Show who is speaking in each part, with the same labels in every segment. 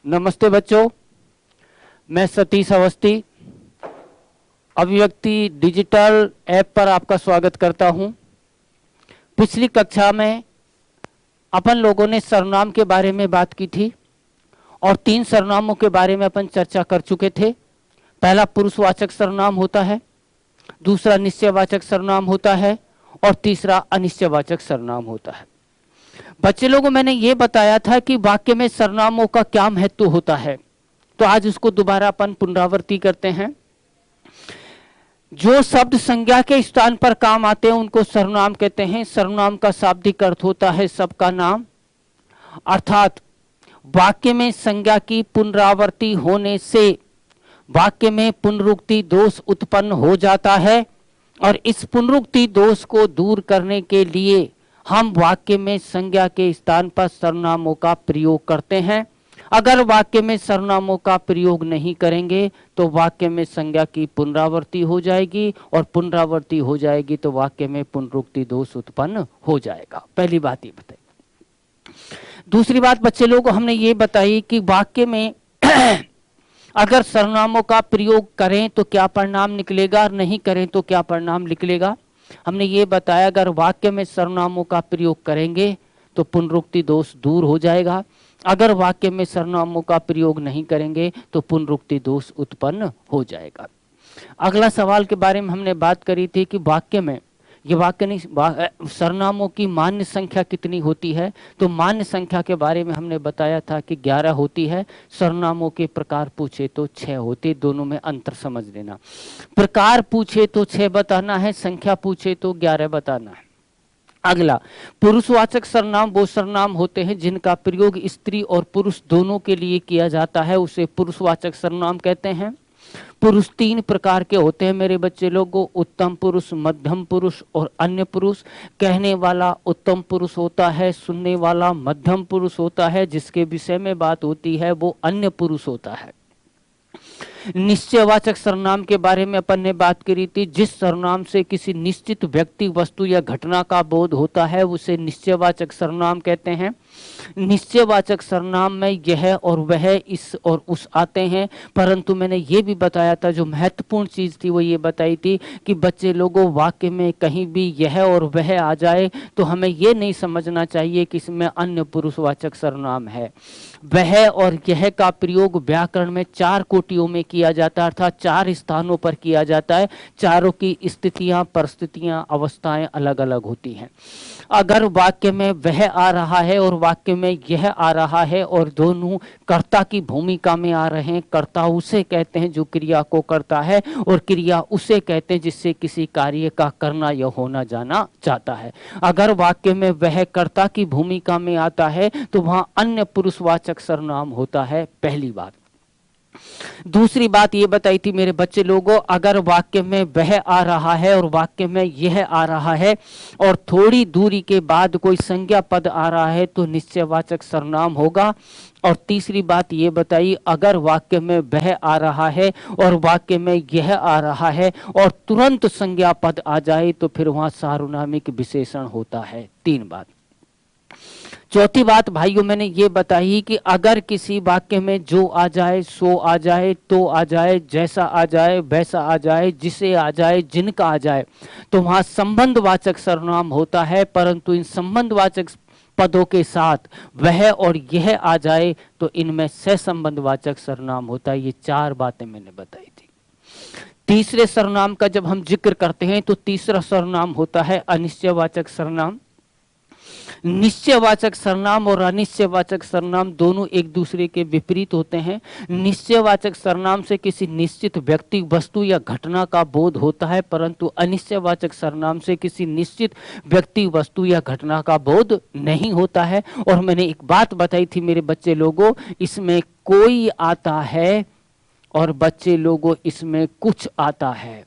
Speaker 1: नमस्ते बच्चों, मैं सतीश अवस्थी अभिव्यक्ति डिजिटल ऐप पर आपका स्वागत करता हूं। पिछली कक्षा में अपन लोगों ने सर्वनाम के बारे में बात की थी और 3 सर्वनामों के बारे में अपन चर्चा कर चुके थे। पहला पुरुषवाचक सर्वनाम होता है, दूसरा निश्चयवाचक सर्वनाम होता है और तीसरा अनिश्चयवाचक सर्वनाम होता है। बच्चे लोगों, मैंने ये बताया था कि वाक्य में सर्वनामों का क्या महत्व होता है, तो आज उसको दोबारा अपन पुनरावृत्ति करते हैं। जो शब्द संज्ञा के स्थान पर काम आते हैं उनको सर्वनाम कहते हैं। सर्वनाम का शाब्दिक अर्थ होता है सबका नाम, अर्थात वाक्य में संज्ञा की पुनरावृत्ति होने से वाक्य में पुनरुक्ति दोष उत्पन्न हो जाता है और इस पुनरुक्ति दोष को दूर करने के लिए हम वाक्य में संज्ञा के स्थान पर सर्वनामों का प्रयोग करते हैं। अगर वाक्य में सर्वनामों का प्रयोग नहीं करेंगे तो वाक्य में संज्ञा की पुनरावृत्ति हो जाएगी और पुनरावृत्ति हो जाएगी तो वाक्य में पुनरुक्ति दोष उत्पन्न हो जाएगा। पहली बात ये बताई। दूसरी बात बच्चे लोगों हमने ये बताई कि वाक्य में अगर सर्वनामों का प्रयोग करें तो क्या परिणाम निकलेगा और नहीं करें तो क्या परिणाम निकलेगा। हमने ये बताया अगर वाक्य में सर्वनामों का प्रयोग करेंगे तो पुनरुक्ति दोष दूर हो जाएगा, अगर वाक्य में सर्वनामों का प्रयोग नहीं करेंगे तो पुनरुक्ति दोष उत्पन्न हो जाएगा। अगला सवाल के बारे में हमने बात करी थी कि वाक्य में ये वाक्य नहीं सर्वनामों की मान्य संख्या कितनी होती है, तो मान्य संख्या के बारे में हमने बताया था कि 11 होती है। सर्वनामों के प्रकार पूछे तो 6 होते, दोनों में अंतर समझ लेना। प्रकार पूछे तो 6 बताना है, संख्या पूछे तो 11 बताना है। अगला, पुरुषवाचक सर्वनाम वो सर्वनाम होते हैं जिनका प्रयोग स्त्री और पुरुष दोनों के लिए किया जाता है, उसे पुरुषवाचक सर्वनाम कहते हैं। पुरुष 3 प्रकार के होते हैं मेरे बच्चे लोगों, उत्तम पुरुष, मध्यम पुरुष और अन्य पुरुष। कहने वाला उत्तम पुरुष होता है, सुनने वाला मध्यम पुरुष होता है, जिसके विषय में बात होती है वो अन्य पुरुष होता है। निश्चयवाचक सर्वनाम के बारे में अपन ने बात करी थी, जिस सर्वनाम से किसी निश्चित व्यक्ति, वस्तु या घटना का बोध होता है उसे निश्चयवाचक सर्वनाम कहते हैं। निश्चयवाचक सर्वनाम में यह और वह, इस और उस आते हैं, परंतु मैंने ये भी बताया था जो महत्वपूर्ण चीज थी वो ये बताई थी कि बच्चे लोगों वाक्य में कहीं भी यह और वह आ जाए तो हमें ये नहीं समझना चाहिए कि इसमें अन्य पुरुषवाचक सर्वनाम है। वह और यह का प्रयोग व्याकरण में 4 कोटियों में किया जाता है, अर्थात 4 स्थानों पर किया जाता है। चारों की स्थितियां, परिस्थितियां, अवस्थाएं अलग अलग होती हैं। अगर वाक्य में वह आ रहा है और वाक्य में यह आ रहा है और दोनों कर्ता की भूमिका में आ रहे हैं, कर्ता उसे कहते हैं जो क्रिया को करता है और क्रिया उसे कहते हैं जिससे किसी कार्य का करना या होना जाना चाहता है। अगर वाक्य में वह कर्ता की भूमिका में आता है तो वहां अन्य पुरुषवाचक सर्वनाम होता है, पहली बात। दूसरी बात ये बताई थी मेरे बच्चे लोगों, अगर वाक्य में वह आ रहा है और वाक्य में यह आ रहा है और थोड़ी दूरी के बाद कोई संज्ञा पद आ रहा है तो निश्चयवाचक सर्वनाम होगा। और तीसरी बात ये बताई, अगर वाक्य में वह आ रहा है और वाक्य में यह आ रहा है और तुरंत संज्ञा पद आ जाए तो फिर वहां सार्वनामिक विशेषण होता है। 3 बात। चौथी बात भाइयों मैंने ये बताई कि अगर किसी वाक्य में जो आ जाए, सो आ जाए, तो आ जाए, जैसा आ जाए, वैसा आ जाए, जिसे आ जाए, जिनका आ जाए, तो वहां संबंधवाचक सर्वनाम होता है। परंतु इन संबंधवाचक पदों के साथ वह और यह आ जाए तो इनमें सहसंबंधवाचक सर्वनाम होता है। ये 4 बातें मैंने बताई थी। तीसरे सर्वनाम का जब हम जिक्र करते हैं तो तीसरा सर्वनाम होता है अनिश्चयवाचक सर्वनाम। निश्चयवाचक सर्वनाम और अनिश्चयवाचक सर्वनाम दोनों एक दूसरे के विपरीत होते हैं। निश्चयवाचक सर्वनाम से किसी निश्चित व्यक्ति, वस्तु या घटना का बोध होता है, परंतु अनिश्चयवाचक सर्वनाम से किसी निश्चित व्यक्ति, वस्तु या घटना का बोध नहीं होता है। और मैंने एक बात बताई थी मेरे बच्चे लोगों, इसमें कोई आता है और बच्चे लोगों इसमें कुछ आता है।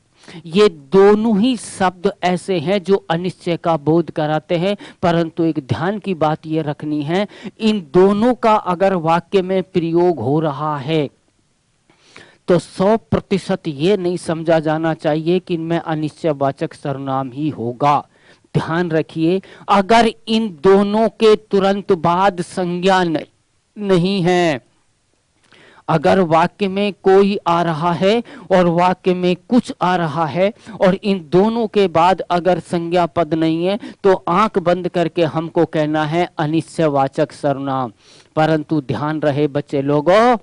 Speaker 1: ये दोनों ही शब्द ऐसे हैं जो अनिश्चय का बोध कराते हैं, परंतु एक ध्यान की बात ये रखनी है, इन दोनों का अगर वाक्य में प्रयोग हो रहा है तो 100% ये नहीं समझा जाना चाहिए कि इनमें अनिश्चयवाचक सर्वनाम ही होगा। ध्यान रखिए, अगर इन दोनों के तुरंत बाद संज्ञा नहीं है अगर वाक्य में कोई आ रहा है और वाक्य में कुछ आ रहा है और इन दोनों के बाद अगर संज्ञा पद नहीं है तो आंख बंद करके हमको कहना है अनिश्चयवाचक सर्वनाम। परंतु ध्यान रहे बच्चे लोगों,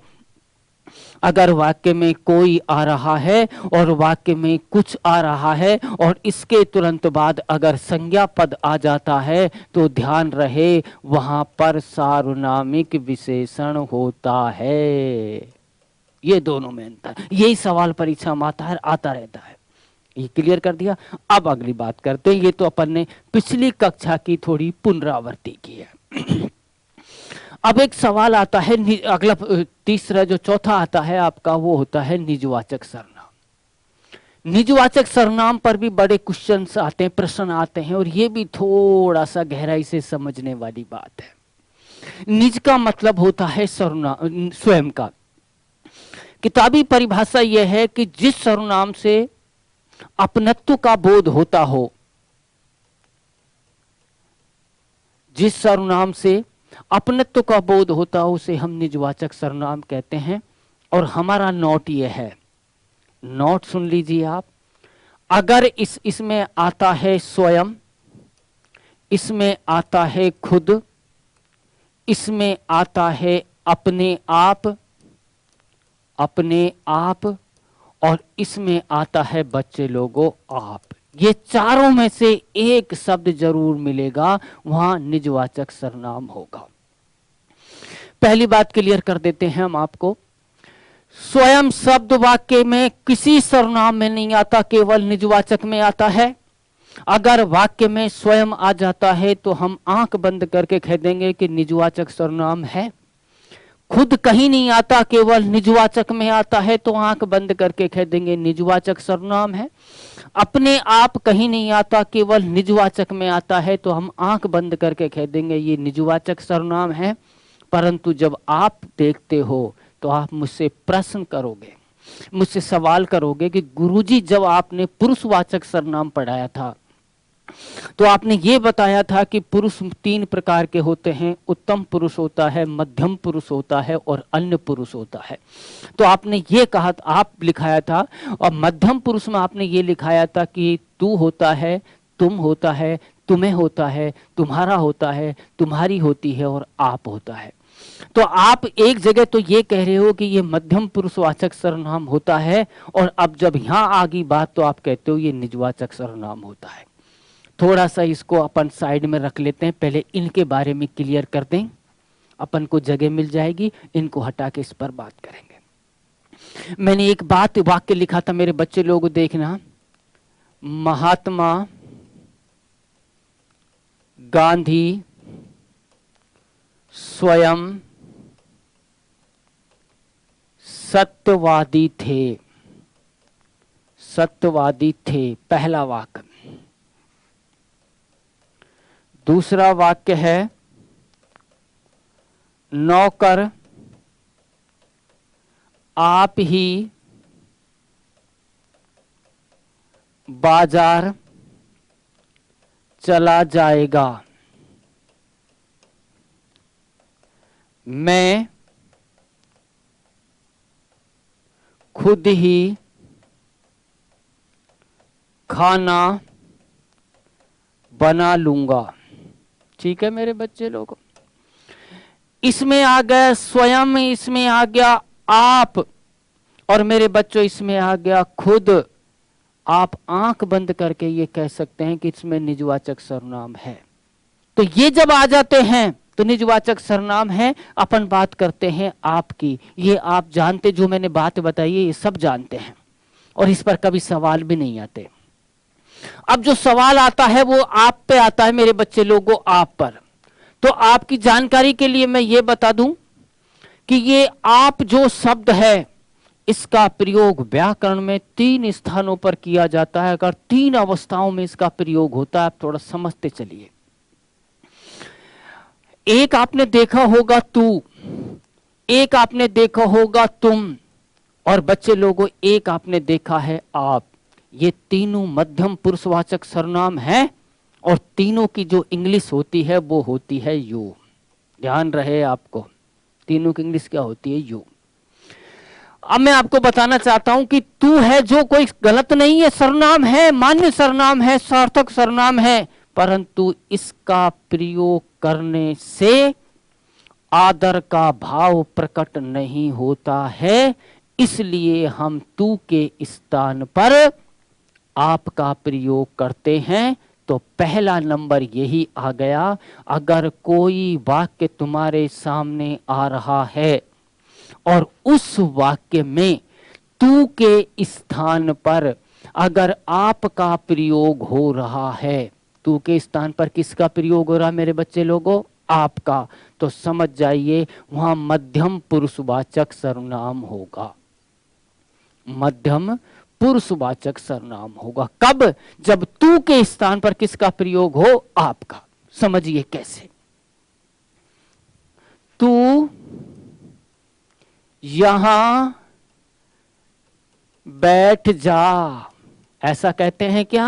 Speaker 1: अगर वाक्य में कोई आ रहा है और वाक्य में कुछ आ रहा है और इसके तुरंत बाद अगर संज्ञा पद आ जाता है तो ध्यान रहे वहां पर सार्वनामिक विशेषण होता है। ये दोनों में अंतर, यही सवाल परीक्षा में आता रहता है। ये क्लियर कर दिया। अब अगली बात करते हैं। ये तो अपन ने पिछली कक्षा की थोड़ी पुनरावृत्ति की है। अब एक सवाल आता है, अगला तीसरा जो चौथा आता है आपका वो होता है निजवाचक सर्वनाम। निजवाचक सर्वनाम पर भी बड़े क्वेश्चंस आते हैं, प्रश्न आते हैं और ये भी थोड़ा सा गहराई से समझने वाली बात है। निज का मतलब होता है सर्वनाम स्वयं का। किताबी परिभाषा यह है कि जिस सर्वनाम से अपनत्व का बोध होता हो, जिस सर्वनाम से अपनत्व का बोध होता हो उसे हम निजवाचक सर्वनाम कहते हैं। और हमारा नोट ये है, नोट सुन लीजिए आप, अगर इसमें आता है स्वयं, इसमें आता है खुद, इसमें आता है अपने आप और इसमें आता है बच्चे लोगों आप, ये चारों में से एक शब्द जरूर मिलेगा, वहां निजवाचक सर्वनाम होगा। पहली बात क्लियर कर देते हैं हम आपको। स्वयं शब्द वाक्य में किसी सर्वनाम में नहीं आता, केवल निजवाचक में आता है। अगर वाक्य में स्वयं आ जाता है तो हम आंख बंद करके कह देंगे कि निजवाचक सर्वनाम है। खुद कहीं नहीं आता, केवल निजवाचक में आता है तो आंख बंद करके कह देंगे निजवाचक सर्वनाम है। अपने आप कहीं नहीं आता, केवल निजवाचक में आता है तो हम आंख बंद करके कह देंगे ये निजवाचक सर्वनाम है। परंतु जब आप देखते हो तो आप मुझसे प्रश्न करोगे, मुझसे सवाल करोगे कि गुरुजी जब आपने पुरुषवाचक सर्वनाम पढ़ाया था तो आपने ये बताया था कि पुरुष 3 प्रकार के होते हैं, उत्तम पुरुष होता है, मध्यम पुरुष होता है और अन्य पुरुष होता है। तो आपने ये कहा, आप लिखाया था, और मध्यम पुरुष में आपने ये लिखाया था कि तू होता है, तुम होता है, तुम्हें होता है, तुम्हारा होता है, तुम्हारी होती है और आप होता है। तो आप एक जगह तो ये कह रहे हो कि ये मध्यम पुरुषवाचक सर्वनाम होता है और अब जब यहां आ गई बात तो आप कहते हो ये निजवाचक सर्वनाम होता है। थोड़ा सा इसको अपन साइड में रख लेते हैं, पहले इनके बारे में क्लियर कर दें, अपन को जगह मिल जाएगी, इनको हटा के इस पर बात करेंगे। मैंने एक वाक्य लिखा था मेरे बच्चे लोग देखना, महात्मा गांधी स्वयं सत्यवादी थे, पहला वाक्य। दूसरा वाक्य है नौकर आप ही बाजार चला जाएगा, मैं खुद ही खाना बना लूंगा। ठीक है मेरे बच्चे लोगों, इसमें आ गया स्वयं, इसमें आ गया आप, और मेरे बच्चों इसमें आ गया खुद। आप आंख बंद करके ये कह सकते हैं कि इसमें निजवाचक सर्वनाम है। तो ये जब आ जाते हैं तो निजवाचक सर्वनाम है। अपन बात करते हैं आपकी, ये आप जानते, जो मैंने बात बताई है ये सब जानते हैं और इस पर कभी सवाल भी नहीं आते। अब जो सवाल आता है वो आप पे आता है मेरे बच्चे लोगों, आप पर। तो आपकी जानकारी के लिए मैं ये बता दूं कि ये आप जो शब्द है इसका प्रयोग व्याकरण में 3 स्थानों पर किया जाता है। अगर 3 अवस्थाओं में इसका प्रयोग होता है, आप थोड़ा समझते चलिए। एक आपने देखा होगा तू, एक आपने देखा होगा तुम, और बच्चे लोगों एक आपने देखा है आप। ये तीनों मध्यम पुरुषवाचक सर्वनाम हैं और तीनों की जो इंग्लिश होती है वो होती है यू। ध्यान रहे आपको, तीनों की इंग्लिश क्या होती है? यू। अब मैं आपको बताना चाहता हूं कि तू है जो कोई गलत नहीं है, सर्वनाम है, मान्य सर्वनाम है, सार्थक सर्वनाम है, परंतु इसका प्रयोग करने से आदर का भाव प्रकट नहीं होता है, इसलिए हम तू के स्थान पर आप का प्रयोग करते हैं। तो पहला नंबर यही आ गया, अगर कोई वाक्य तुम्हारे सामने आ रहा है और उस वाक्य में तू के स्थान पर अगर आप का प्रयोग हो रहा है, तू के स्थान पर किसका प्रयोग हो रहा है मेरे बच्चे लोगों? आपका। तो समझ जाइए वहां मध्यम पुरुषवाचक सर्वनाम होगा, मध्यम पुरुषवाचक सर्वनाम होगा। कब? जब तू के स्थान पर किसका प्रयोग हो? आपका। समझिए कैसे। तू यहां बैठ जा, ऐसा कहते हैं क्या?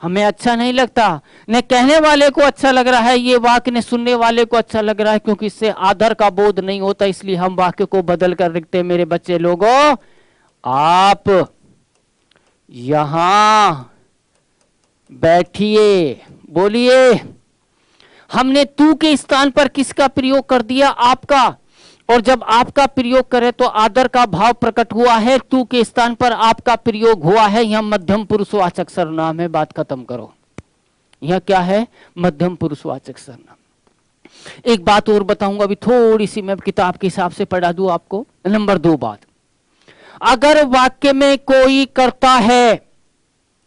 Speaker 1: हमें अच्छा नहीं लगता, न कहने वाले को अच्छा लग रहा है ये वाक्य, न सुनने वाले को अच्छा लग रहा है, क्योंकि इससे आदर का बोध नहीं होता, इसलिए हम वाक्य को बदल कर लिखते हैं। मेरे बच्चे लोगों, आप यहां बैठिए, बोलिए। हमने तू के स्थान पर किसका प्रयोग कर दिया? आपका। और जब आपका प्रयोग करें तो आदर का भाव प्रकट हुआ है, तू के स्थान पर आपका प्रयोग हुआ है, यह मध्यम पुरुषवाचक सर्वनाम है। बात खत्म करो। यह क्या है? मध्यम पुरुषवाचक सर्वनाम। एक बात और बताऊंगा, अभी थोड़ी सी मैं किताब के हिसाब से पढ़ा दूं आपको। नंबर 2 बात, अगर वाक्य में कोई करता है,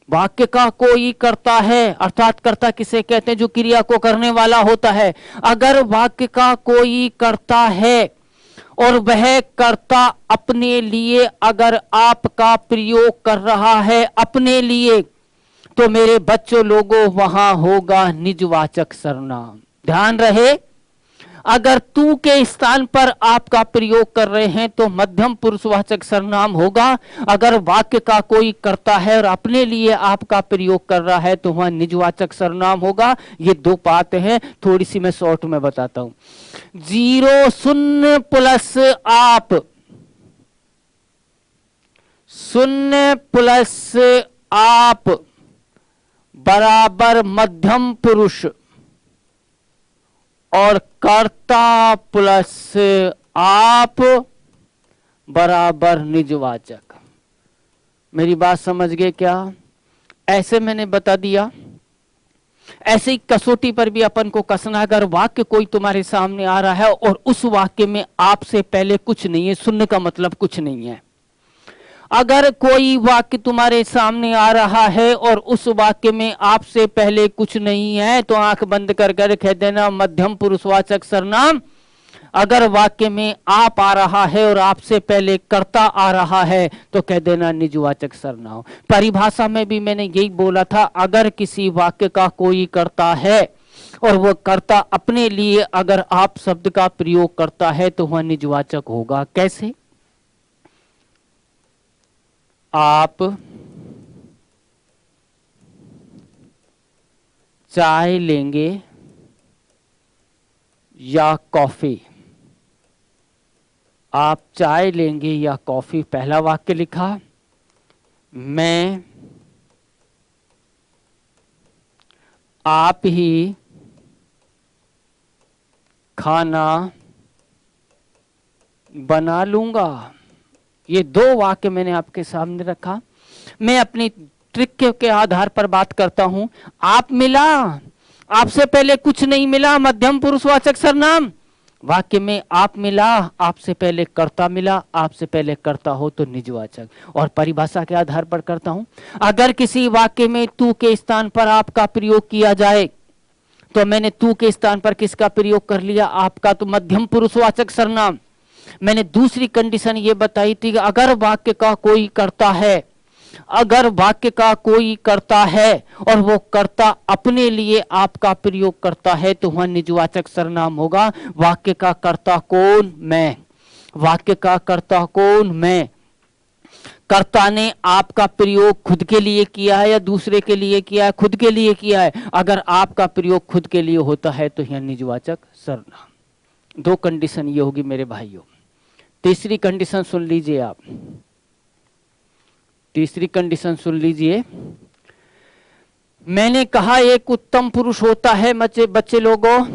Speaker 1: वाक्य का कोई करता है, अर्थात कर्ता किसे कहते हैं? जो क्रिया को करने वाला होता है। अगर वाक्य का कोई करता है और वह कर्ता अपने लिए अगर आपका प्रयोग कर रहा है, अपने लिए, तो मेरे बच्चों लोगों वहां होगा निजवाचक सर्वनाम। ध्यान रहे, अगर तू के स्थान पर आपका प्रयोग कर रहे हैं तो मध्यम पुरुषवाचक सर्वनाम होगा। अगर वाक्य का कोई करता है और अपने लिए आपका प्रयोग कर रहा है तो वहां निजवाचक सर्वनाम होगा। ये 2 बातें हैं, थोड़ी सी मैं शॉर्ट में बताता हूं। 0 शून्य प्लस आप, 0 प्लस आप बराबर मध्यम पुरुष, और कर्ता प्लस आप बराबर निजवाचक। मेरी बात समझ गए क्या? ऐसे मैंने बता दिया। ऐसे ही कसौटी पर भी अपन को कसना, अगर वाक्य कोई तुम्हारे सामने आ रहा है और उस वाक्य में आपसे पहले कुछ नहीं है, सुनने का मतलब कुछ नहीं है। अगर कोई वाक्य तुम्हारे सामने आ रहा है और उस वाक्य में आपसे पहले कुछ नहीं है, तो आंख बंद कर कर कह देना मध्यम पुरुषवाचक सर्वनाम। अगर वाक्य में आप आ रहा है और आपसे पहले कर्ता आ रहा है तो कह देना निजवाचक सर्वनाम। परिभाषा में भी मैंने यही बोला था, अगर किसी वाक्य का कोई कर्ता है और वह कर्ता अपने लिए अगर आप शब्द का प्रयोग करता है तो वह निजवाचक होगा। कैसे? आप चाय लेंगे या कॉफी? आप चाय लेंगे या कॉफी, पहला वाक्य लिखा। मैं आप ही खाना बना लूंगा। ये 2 वाक्य मैंने आपके सामने रखा। मैं अपनी ट्रिक के आधार पर बात करता हूं। आप मिला, आपसे पहले कुछ नहीं मिला, मध्यम पुरुषवाचक सर्वनाम। वाक्य में आप मिला, आपसे पहले कर्ता मिला, आपसे पहले कर्ता हो तो निजवाचक। और परिभाषा के आधार पर करता हूं, अगर किसी वाक्य में तू के स्थान पर आपका प्रयोग किया जाए तो मैंने तू के स्थान पर किसका प्रयोग कर लिया? आपका। तो मध्यम पुरुषवाचक सर्वनाम। मैंने दूसरी कंडीशन ये बताई थी कि अगर वाक्य का कोई करता है, अगर वाक्य का कोई करता है और वो कर्ता अपने लिए आपका प्रयोग करता है तो वह निजवाचक सर्वनाम होगा। वाक्य का कर्ता कौन? मैं। वाक्य का कर्ता कौन? मैं। कर्ता ने आपका प्रयोग खुद के लिए किया है या दूसरे के लिए किया है? खुद के लिए किया है। अगर आपका प्रयोग खुद के लिए होता है तो यह निजवाचक सर्वनाम। 2 कंडीशन ये होगी मेरे भाइयों। तीसरी कंडीशन सुन लीजिए आप, तीसरी कंडीशन सुन लीजिए। मैंने कहा एक उत्तम पुरुष होता है बच्चे लोगों,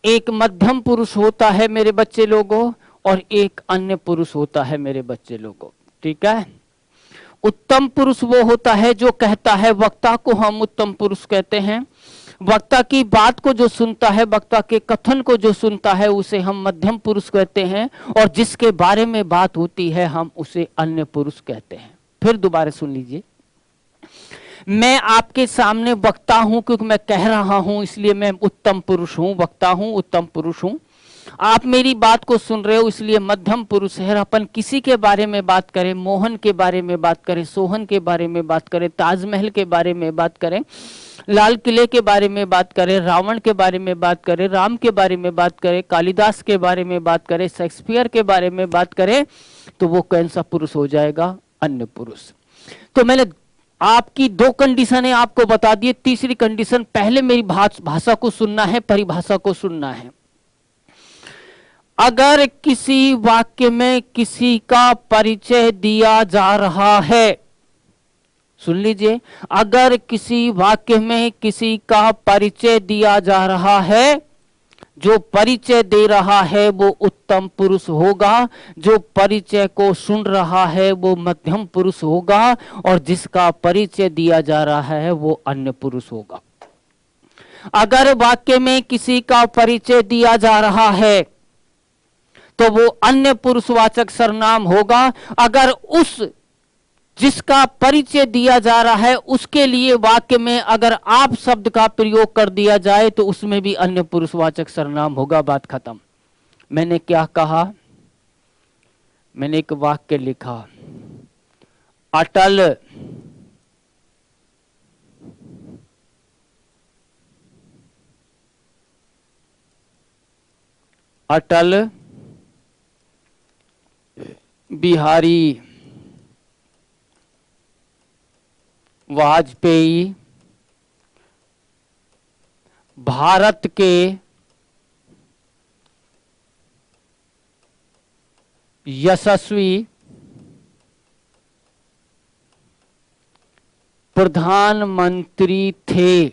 Speaker 1: एक मध्यम पुरुष होता है मेरे बच्चे लोगों, और एक अन्य पुरुष होता है मेरे बच्चे लोगों। ठीक है, उत्तम पुरुष वो होता है जो कहता है, वक्ता को हम उत्तम पुरुष कहते हैं। वक्ता की बात को जो सुनता है, वक्ता के कथन को जो सुनता है, उसे हम मध्यम पुरुष कहते हैं। और जिसके बारे में बात होती है, हम उसे अन्य पुरुष कहते हैं। फिर दोबारा सुन लीजिए, मैं आपके सामने वक्ता हूं क्योंकि मैं कह रहा हूं, इसलिए मैं उत्तम पुरुष हूं, वक्ता हूं, उत्तम पुरुष हूं। आप मेरी बात को सुन रहे हो, इसलिए मध्यम पुरुष है। अपन किसी के बारे में बात करें, मोहन के बारे में बात करें, सोहन के बारे में बात करें, ताजमहल के बारे में बात करें, लाल किले के बारे में बात करें, रावण के बारे में बात करें, राम के बारे में बात करें, कालिदास के बारे में बात करें, शेक्सपियर के बारे में बात करें, तो वो कौन सा पुरुष हो जाएगा? अन्य पुरुष। तो मैंने आपकी दो कंडीशन है आपको बता दिए। तीसरी कंडीशन, पहले मेरी भाषा को सुनना है, परिभाषा को सुनना है। अगर किसी वाक्य में किसी का परिचय दिया जा रहा है, सुन लीजिए, अगर किसी वाक्य में किसी का परिचय दिया जा रहा है, जो परिचय दे रहा है वो उत्तम पुरुष होगा, जो परिचय को सुन रहा है वो मध्यम पुरुष होगा, और जिसका परिचय दिया जा रहा है वो अन्य पुरुष होगा। अगर वाक्य में किसी का परिचय दिया जा रहा है तो वो अन्य पुरुषवाचक सर्वनाम होगा। अगर उस जिसका परिचय दिया जा रहा है उसके लिए वाक्य में अगर आप शब्द का प्रयोग कर दिया जाए तो उसमें भी अन्य पुरुषवाचक सर्वनाम होगा। बात खत्म। मैंने क्या कहा? मैंने एक वाक्य लिखा, अटल अटल बिहारी वाजपेयी भारत के यशस्वी प्रधानमंत्री थे।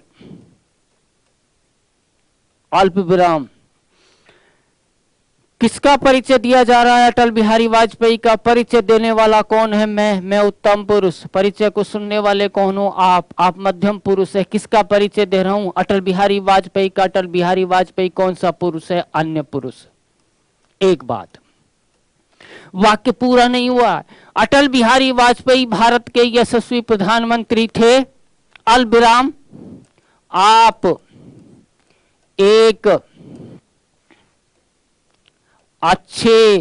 Speaker 1: अल्प विराम। किसका परिचय दिया जा रहा है? अटल बिहारी वाजपेयी का। परिचय देने वाला कौन है? मैं उत्तम पुरुष। परिचय को सुनने वाले कौन हो? आप मध्यम पुरुष है। किसका परिचय दे रहा हूं? अटल बिहारी वाजपेयी का। अटल बिहारी वाजपेयी कौन सा पुरुष है? अन्य पुरुष। एक बात, वाक्य पूरा नहीं हुआ। अटल बिहारी वाजपेयी भारत के यशस्वी प्रधानमंत्री थे। अल्प विराम। आप एक अच्छे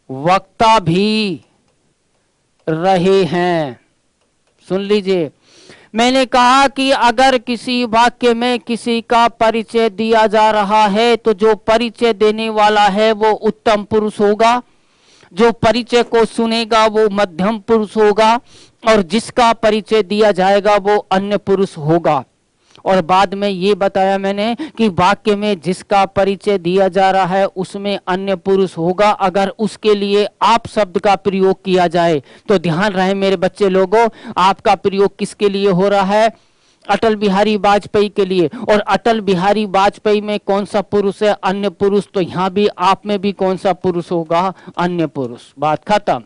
Speaker 1: वक्ता भी रहे हैं। सुन लीजिए, मैंने कहा कि अगर किसी वाक्य में किसी का परिचय दिया जा रहा है तो जो परिचय देने वाला है वो उत्तम पुरुष होगा, जो परिचय को सुनेगा वो मध्यम पुरुष होगा, और जिसका परिचय दिया जाएगा वो अन्य पुरुष होगा। और बाद में ये बताया मैंने कि वाक्य में जिसका परिचय दिया जा रहा है उसमें अन्य पुरुष होगा अगर उसके लिए आप शब्द का प्रयोग किया जाए। तो ध्यान रहे मेरे बच्चे लोगों, आपका प्रयोग किसके लिए हो रहा है? अटल बिहारी वाजपेयी के लिए। और अटल बिहारी वाजपेयी में कौन सा पुरुष है? अन्य पुरुष। तो यहां भी आप में भी कौन सा पुरुष होगा? अन्य पुरुष। बात खत्म।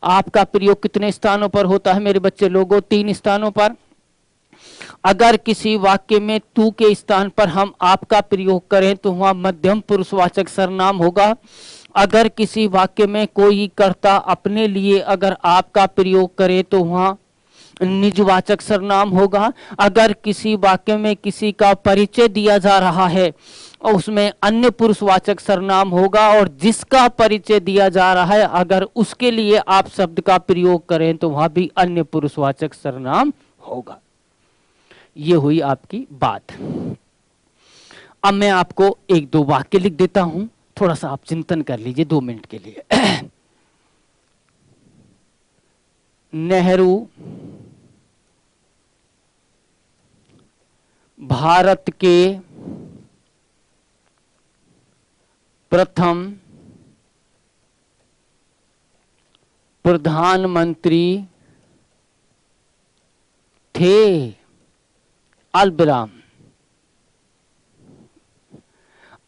Speaker 1: आपका प्रयोग कितने स्थानों पर होता है मेरे बच्चे लोगों? 3 स्थानों पर। अगर किसी वाक्य में तू के स्थान पर हम आपका प्रयोग करें तो वहां मध्यम पुरुषवाचक सर्वनाम होगा। अगर किसी वाक्य में कोई कर्ता अपने लिए अगर आपका प्रयोग करे तो वहां निजवाचक सर्वनाम होगा। अगर किसी वाक्य में किसी का परिचय दिया जा रहा है और उसमें अन्य पुरुषवाचक सर्वनाम होगा, और जिसका परिचय दिया जा रहा है अगर उसके लिए आप शब्द का प्रयोग करें तो वहां भी अन्य पुरुषवाचक सर्वनाम होगा। ये हुई आपकी बात। अब मैं आपको 1-2 वाक्य लिख देता हूं, थोड़ा सा आप चिंतन कर लीजिए 2 मिनट के लिए। नेहरू भारत के प्रथम प्रधानमंत्री थे अल्पविराम।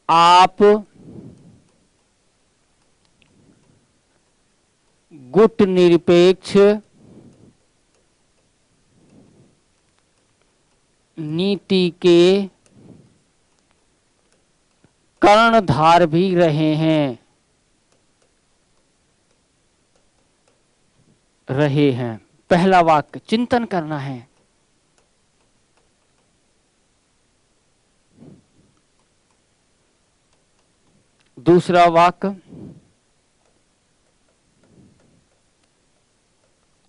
Speaker 1: आप गुटनिरपेक्ष नीति के कर्णधार भी रहे हैं। पहला वाक्य चिंतन करना है। दूसरा वाक्य,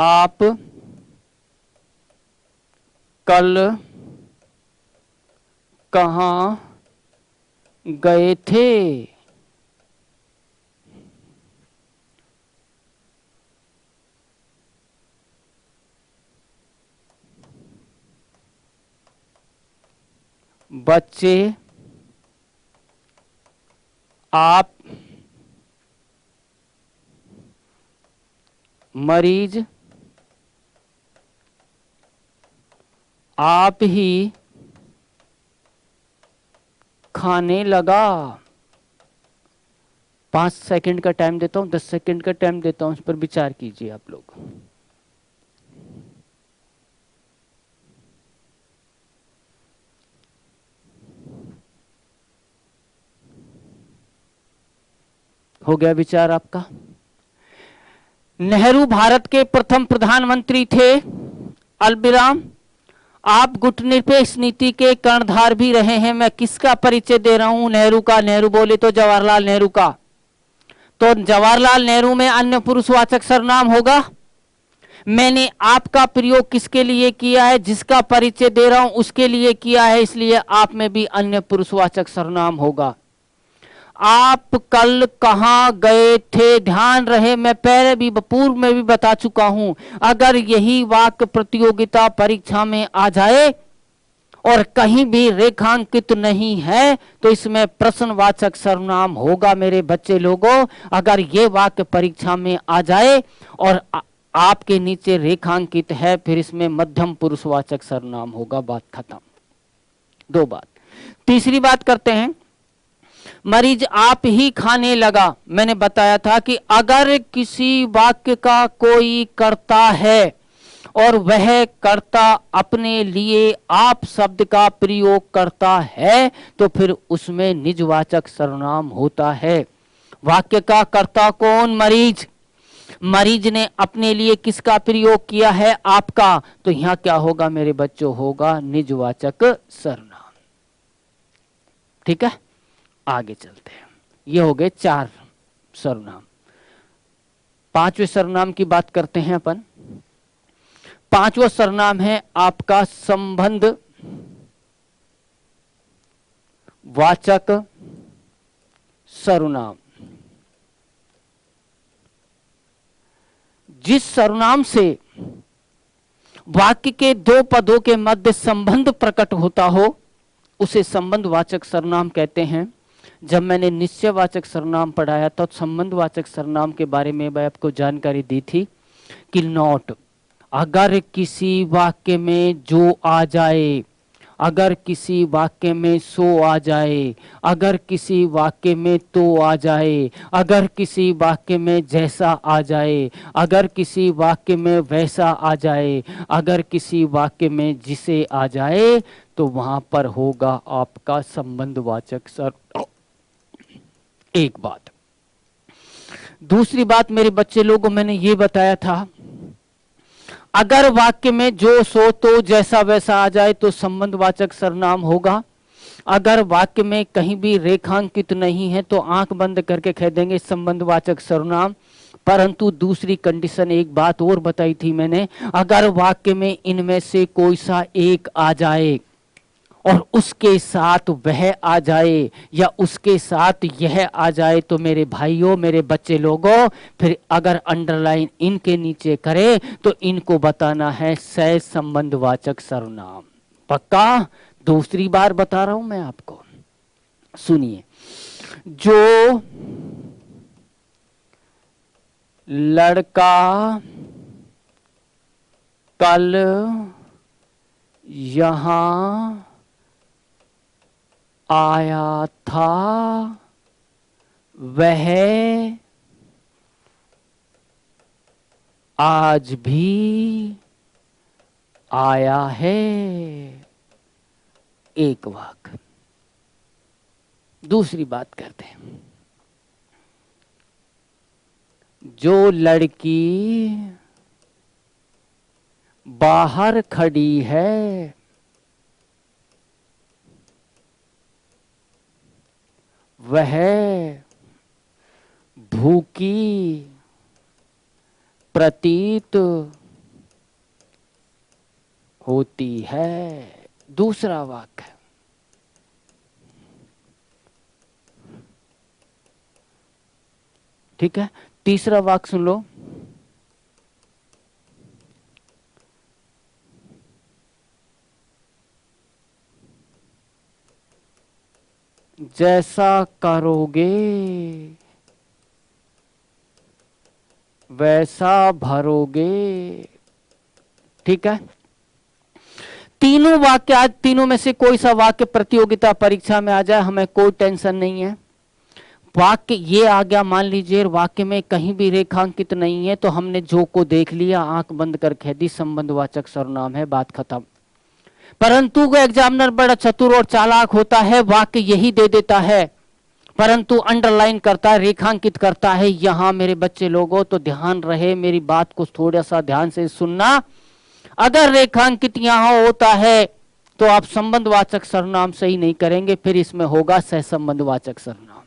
Speaker 1: आप कल कहाँ गए थे? बच्चे, आप मरीज, आप ही खाने लगा। 5 सेकंड का टाइम देता हूं, 10 सेकंड का टाइम देता हूं, इस पर विचार कीजिए आप लोग। हो गया विचार आपका? नेहरू भारत के प्रथम प्रधानमंत्री थे अल्पविराम। आप गुटनिरपेक्ष नीति के कर्णधार भी रहे हैं। मैं किसका परिचय दे रहा हूं? नेहरू का। नेहरू बोले तो जवाहरलाल नेहरू का। तो जवाहरलाल नेहरू में अन्य पुरुषवाचक सर्वनाम होगा। मैंने आपका प्रयोग किसके लिए किया है? जिसका परिचय दे रहा हूं उसके लिए किया है, इसलिए आप में भी अन्य पुरुषवाचक सर्वनाम होगा। आप कल कहाँ गए थे? ध्यान रहे, मैं पहले भी पूर्व में भी बता चुका हूं, अगर यही वाक्य प्रतियोगिता परीक्षा में आ जाए और कहीं भी रेखांकित नहीं है तो इसमें प्रश्नवाचक सर्वनाम होगा। मेरे बच्चे लोगों, अगर ये वाक्य परीक्षा में आ जाए और आपके नीचे रेखांकित है, फिर इसमें मध्यम पुरुषवाचक सर्वनाम होगा। बात खत्म। 2 बात। तीसरी बात करते हैं, मरीज आप ही खाने लगा। मैंने बताया था कि अगर किसी वाक्य का कोई कर्ता है और वह कर्ता अपने लिए आप शब्द का प्रयोग करता है तो फिर उसमें निजवाचक सर्वनाम होता है। वाक्य का कर्ता कौन? मरीज। मरीज ने अपने लिए किसका प्रयोग किया है? आपका। तो यहां क्या होगा मेरे बच्चों? होगा निजवाचक सर्वनाम। ठीक है, आगे चलते हैं। ये हो गए 4 सर्वनाम। 5वें सर्वनाम की बात करते हैं अपन। 5वां सर्वनाम है आपका संबंध वाचक सर्वनाम। जिस सर्वनाम से वाक्य के 2 पदों के मध्य संबंध प्रकट होता हो उसे संबंधवाचक सर्वनाम कहते हैं। जब मैंने निश्चयवाचक सर्वनाम पढ़ाया तो संबंधवाचक सर्वनाम के बारे में मैं आपको जानकारी दी थी कि नॉट, अगर किसी वाक्य में जो आ जाए, अगर किसी वाक्य में सो आ जाए, अगर किसी वाक्य में तो आ जाए, अगर किसी वाक्य में जैसा आ जाए, अगर किसी वाक्य में वैसा आ जाए, अगर किसी वाक्य में जिसे आ जाए तो वहां पर होगा आपका संबंधवाचक सर्वनाम। एक बात। दूसरी बात मेरे बच्चे लोगों, मैंने ये बताया था अगर वाक्य में जो सो तो जैसा वैसा आ जाए तो संबंधवाचक सर्वनाम होगा। अगर वाक्य में कहीं भी रेखांकित नहीं है तो आंख बंद करके कह देंगे संबंधवाचक सर्वनाम। परंतु दूसरी कंडीशन, एक बात और बताई थी मैंने, अगर वाक्य में इनमें से कोई सा एक आ जाए और उसके साथ वह आ जाए या उसके साथ यह आ जाए तो मेरे भाइयों, मेरे बच्चे लोगों, फिर अगर अंडरलाइन इनके नीचे करे तो इनको बताना है सह संबंधवाचक सर्वनाम। पक्का? दूसरी बार बता रहा हूं मैं आपको, सुनिए। जो लड़का कल यहां आया था वह आज भी आया है। एक वाक्य। दूसरी बात करते हैं। जो लड़की बाहर खड़ी है वह भूखी प्रतीत होती है। दूसरा वाक्य। ठीक है, तीसरा वाक्य सुन लो। जैसा करोगे वैसा भरोगे। ठीक है, तीनों वाक्य, आज तीनों में से कोई सा वाक्य प्रतियोगिता परीक्षा में आ जाए हमें कोई टेंशन नहीं है। वाक्य ये आ गया, मान लीजिए वाक्य में कहीं भी रेखांकित नहीं है तो हमने जो को देख लिया, आंख बंद कर कह दी संबंधवाचक सर्वनाम है, बात खत्म। परंतु वो एग्जामिनर बड़ा चतुर और चालाक होता है, वाक्य यही दे देता है परंतु अंडरलाइन करता है, रेखांकित करता है। यहां मेरे बच्चे लोगों तो ध्यान रहे, मेरी बात को थोड़ा सा ध्यान से सुनना। अगर रेखांकित यहां होता है तो आप संबंधवाचक सर्वनाम सही नहीं करेंगे, फिर इसमें होगा सहसंबंधवाचक सर्वनाम।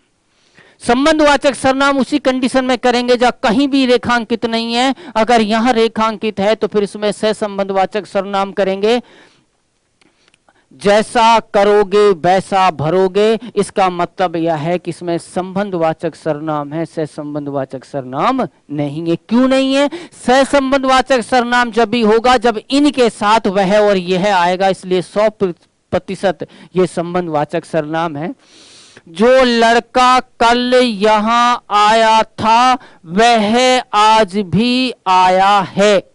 Speaker 1: संबंधवाचक सर्वनाम उसी कंडीशन में करेंगे जब कहीं भी रेखांकित नहीं है। अगर यहां रेखांकित है तो फिर इसमें सहसंबंधवाचक सर्वनाम करेंगे। जैसा करोगे वैसा भरोगे, इसका मतलब यह है कि इसमें संबंधवाचक सर्वनाम है, सहसंबंधवाचक सर्वनाम नहीं है। क्यों नहीं है? सहसंबंधवाचक सर्वनाम जब भी होगा जब इनके साथ वह और यह आएगा, इसलिए 100% ये संबंधवाचक सर्वनाम है। जो लड़का कल यहां आया था वह आज भी आया है।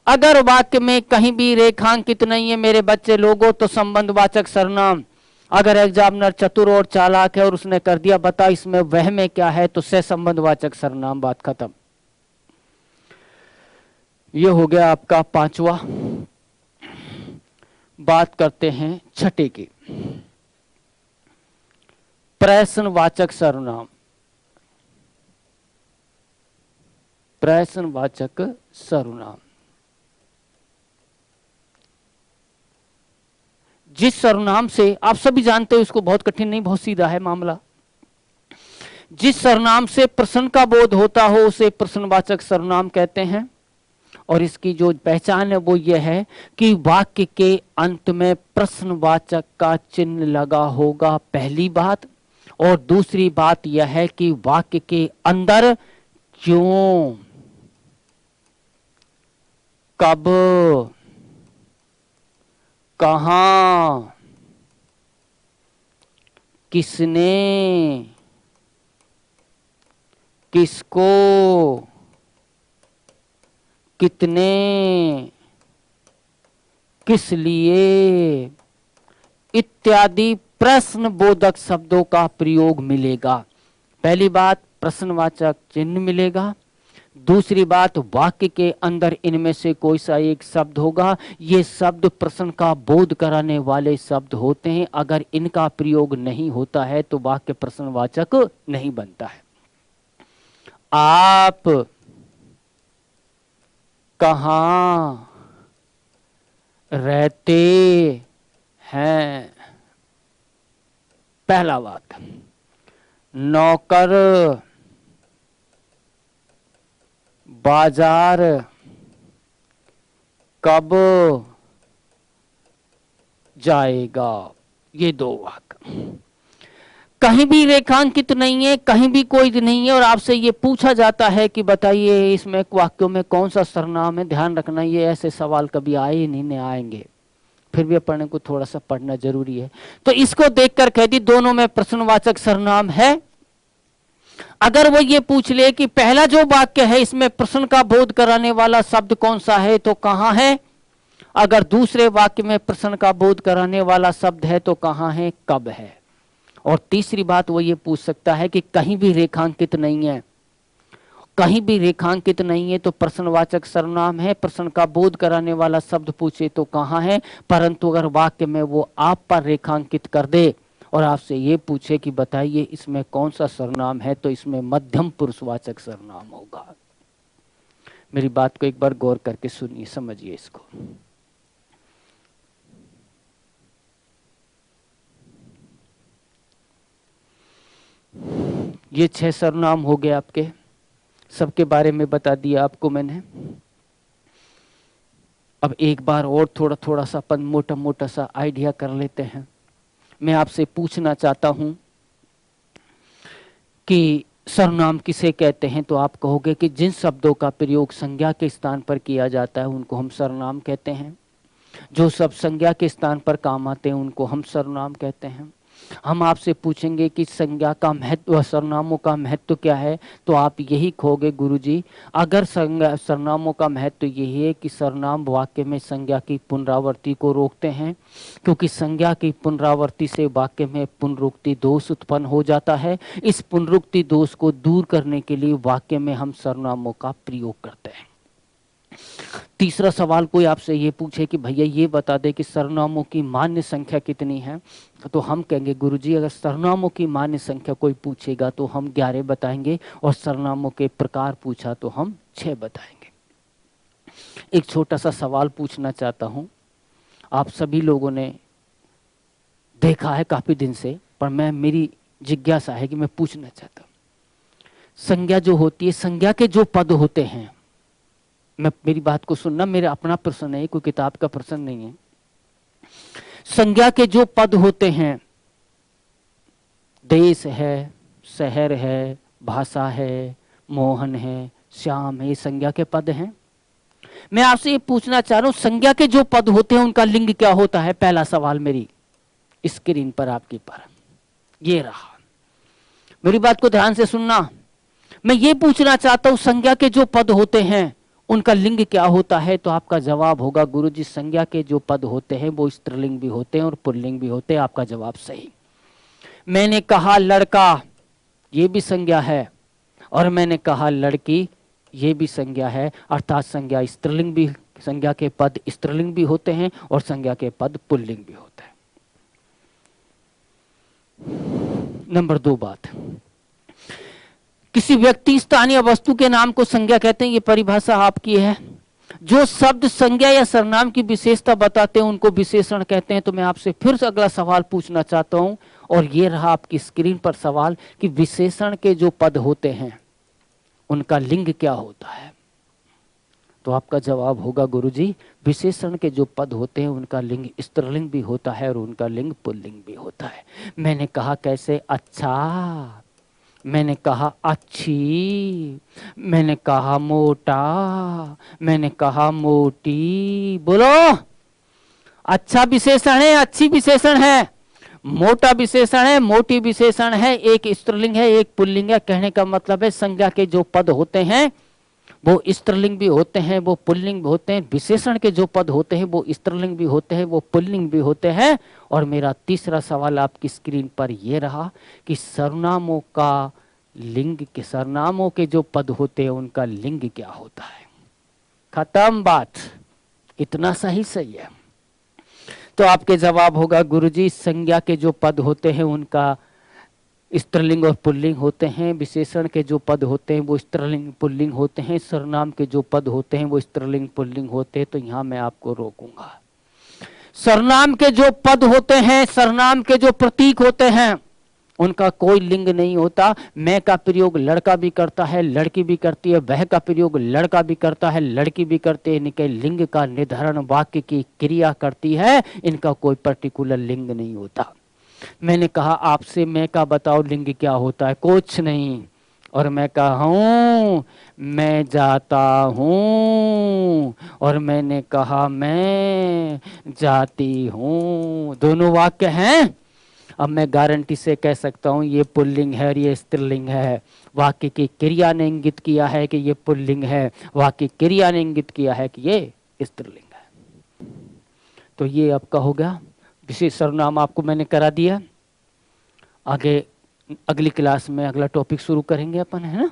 Speaker 1: अगर वाक्य में कहीं भी रेखांकित नहीं है मेरे बच्चे लोगों तो संबंधवाचक सर्वनाम। अगर एग्जामिनर चतुर और चालाक है और उसने कर दिया बता इसमें वह में क्या है तो सहसंबंधवाचक सर्वनाम, बात खत्म। यह हो गया आपका पांचवा। बात करते हैं छठे की, प्रश्नवाचक सर्वनाम। प्रश्नवाचक सर्वनाम जिस सर्वनाम से आप सभी जानते हो, इसको बहुत कठिन नहीं, बहुत सीधा है मामला। जिस सर्वनाम से प्रश्न का बोध होता हो उसे प्रश्नवाचक सर्वनाम कहते हैं। और इसकी जो पहचान है वो ये है कि वाक्य के अंत में प्रश्नवाचक का चिन्ह लगा होगा, पहली बात। और दूसरी बात यह है कि वाक्य के अंदर क्यों, कब, कहां, किसने, किसको, कितने, किस लिए इत्यादि प्रश्नबोधक शब्दों का प्रयोग मिलेगा। पहली बात प्रश्नवाचक चिन्ह मिलेगा, दूसरी बात वाक्य के अंदर इनमें से कोई सा एक शब्द होगा। ये शब्द प्रश्न का बोध कराने वाले शब्द होते हैं। अगर इनका प्रयोग नहीं होता है तो वाक्य प्रश्नवाचक नहीं बनता है। आप कहां रहते हैं, पहला वाक्य। नौकर बाजार कब जाएगा, ये दो वाक्य। कहीं भी रेखांकित नहीं है, कहीं भी कोई नहीं है और आपसे ये पूछा जाता है कि बताइए इसमें वाक्यों में कौन सा सर्वनाम है। ध्यान रखना ये ऐसे सवाल कभी आए नहीं आएंगे। फिर भी अपन को थोड़ा सा पढ़ना जरूरी है। तो इसको देखकर कह दी दोनों में प्रश्नवाचक सर्वनाम है। अगर वो ये पूछ ले कि पहला जो वाक्य है इसमें प्रश्न का बोध कराने वाला शब्द कौन सा है तो कहां है, अगर दूसरे वाक्य में प्रश्न का बोध कराने वाला शब्द है तो कहां है, कब है। और तीसरी बात वो ये पूछ सकता है कि कहीं भी रेखांकित नहीं है, कहीं भी रेखांकित नहीं है तो प्रश्नवाचक सर्वनाम है। प्रश्न का बोध कराने वाला शब्द पूछे तो कहां है, परंतु अगर वाक्य में वो आप पर रेखांकित कर दे और आपसे ये पूछे कि बताइए इसमें कौन सा सर्वनाम है, तो इसमें मध्यम पुरुषवाचक सर्वनाम होगा। मेरी बात को एक बार गौर करके सुनिए, समझिए इसको। ये 6 सर्वनाम हो गए आपके, सबके बारे में बता दिया आपको मैंने। अब एक बार और थोड़ा थोड़ा सा अपन मोटा मोटा सा आइडिया कर लेते हैं। मैं आपसे पूछना चाहता हूं कि सर्वनाम किसे कहते हैं, तो आप कहोगे कि जिन शब्दों का प्रयोग संज्ञा के स्थान पर किया जाता है उनको हम सर्वनाम कहते हैं। जो सब संज्ञा के स्थान पर काम आते हैं उनको हम सर्वनाम कहते हैं। हम आपसे पूछेंगे कि संज्ञा का महत्व, सर्वनामों का महत्व क्या है, तो आप यही कहोगे गुरुजी अगर सर्वनामों का महत्व यही है कि सर्वनाम वाक्य में संज्ञा की पुनरावृत्ति को रोकते हैं, क्योंकि संज्ञा की पुनरावृत्ति से वाक्य में पुनरुक्ति दोष उत्पन्न हो जाता है। इस पुनरुक्ति दोष को दूर करने के लिए वाक्य में हम सर्वनामों का प्रयोग करते हैं। तीसरा सवाल कोई आपसे ये पूछे कि भैया ये बता दे कि सर्वनामों की मान्य संख्या कितनी है, तो हम कहेंगे गुरुजी अगर सर्वनामों की मान्य संख्या कोई पूछेगा तो हम 11 बताएंगे, और सर्वनामों के प्रकार पूछा तो हम 6 बताएंगे। एक छोटा सा सवाल पूछना चाहता हूं, आप सभी लोगों ने देखा है काफी दिन से, पर मेरी जिज्ञासा है कि मैं पूछना चाहता हूं। संज्ञा जो होती है, संज्ञा के जो पद होते हैं, मैं मेरी बात को सुनना, मेरा अपना प्रश्न है, कोई किताब का प्रश्न नहीं है। संज्ञा के जो पद होते हैं, देश है, शहर है, भाषा है, मोहन है, श्याम है, ये संज्ञा के पद हैं। मैं आपसे ये पूछना चाह रहा हूं संज्ञा के जो पद होते हैं उनका लिंग क्या होता है। पहला सवाल मेरी स्क्रीन पर आपके पर ये रहा, मेरी बात को ध्यान से सुनना। मैं ये पूछना चाहता हूं संज्ञा के जो पद होते हैं उनका लिंग क्या होता है, तो आपका जवाब होगा गुरुजी संज्ञा के जो पद होते हैं वो स्त्रीलिंग भी होते हैं और पुल्लिंग भी होते हैं। आपका जवाब सही। मैंने कहा लड़का, ये भी संज्ञा है, और मैंने कहा लड़की, ये भी संज्ञा है, अर्थात संज्ञा स्त्रीलिंग भी, संज्ञा के पद स्त्रीलिंग भी होते हैं और संज्ञा के पद पुल्लिंग भी होते हैं। नंबर 2 बात, किसी व्यक्ति, स्थान या वस्तु के नाम को संज्ञा कहते हैं, ये परिभाषा आपकी है। जो शब्द संज्ञा या सर्वनाम की विशेषता बताते हैं उनको विशेषण कहते हैं। तो मैं आपसे फिर से अगला सवाल पूछना चाहता हूं, और ये रहा आपकी स्क्रीन पर सवाल कि विशेषण के जो पद होते हैं उनका लिंग क्या होता है। तो आपका जवाब होगा गुरुजी विशेषण के जो पद होते हैं उनका लिंग स्त्रीलिंग भी होता है और उनका लिंग पुल्लिंग भी होता है। मैंने कहा कैसे, अच्छा, मैंने कहा अच्छी, मैंने कहा मोटा, मैंने कहा मोटी। बोलो, अच्छा विशेषण है, अच्छी विशेषण है, मोटा विशेषण है, मोटी विशेषण है, एक स्त्रीलिंग है एक पुल्लिंग है। कहने का मतलब है संज्ञा के जो पद होते हैं वो स्त्रीलिंग भी होते हैं, वो पुल्लिंग भी होते हैं। विशेषण के जो पद होते हैं वो स्त्रीलिंग भी होते हैं, वो पुल्लिंग भी होते हैं। और मेरा तीसरा सवाल आपकी स्क्रीन पर यह रहा कि सर्वनामों का लिंग के, सर्वनामों के जो पद होते हैं उनका लिंग क्या होता है। खत्म बात, इतना सही है। तो आपके जवाब होगा गुरुजी संज्ञा के जो पद होते हैं उनका स्त्रीलिंग और पुल्लिंग होते हैं, विशेषण के जो पद होते हैं वो स्त्रीलिंग पुल्लिंग होते हैं, सर्वनाम के जो पद होते हैं वो स्त्रीलिंग पुल्लिंग होते हैं। तो यहां मैं आपको रोकूंगा। सर्वनाम के जो पद होते हैं, सर्वनाम के जो प्रतीक होते हैं उनका कोई लिंग नहीं होता। मैं का प्रयोग लड़का भी करता है, लड़की भी करती है, वह का प्रयोग लड़का भी करता है, लड़की भी करते हैं। इनके लिंग का निर्धारण वाक्य की क्रिया करती है, इनका कोई पर्टिकुलर लिंग नहीं होता। मैंने कहा आपसे मैं का बताओ लिंग क्या होता है, कुछ नहीं, और मैं कहूँ मैं जाता हूँ, और मैंने कहा मैं जाती हूँ। दोनों वाक्य हैं। अब मैं गारंटी से कह सकता हूँ ये पुल्लिंग है और ये स्त्रीलिंग है। वाक्य की क्रिया ने इंगित किया है कि ये पुल्लिंग है, वाक्य क्रिया ने इंगित किया है कि ये स्त्रीलिंग है। तो ये आपका हो गया विशेष सर्वनाम, आपको मैंने करा दिया। आगे अगली क्लास में अगला टॉपिक शुरू करेंगे अपन, है ना।